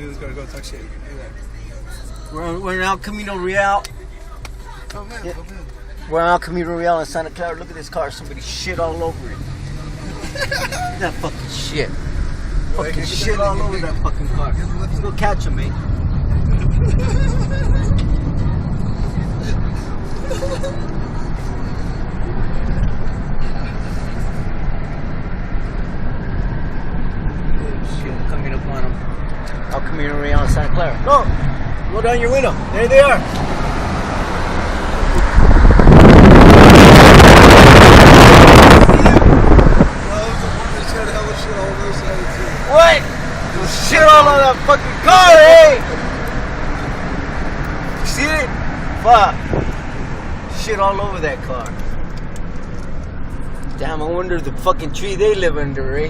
dude, let's go talk shit. We're in El Camino Real. Oh man, Yeah. We're in El Camino Real in Santa Clara. Look at this car. Somebody shit all over it. That fucking shit. Fucking shit all over that fucking car. Let's go catch him, mate. Shit, coming up on him. El Camino Real in Santa Clara. Go! Roll down your window. There they are. What? There's shit all on that fucking car, eh? You see it? Fuck. Shit all over that car. Damn, I wonder the fucking tree they live under, eh?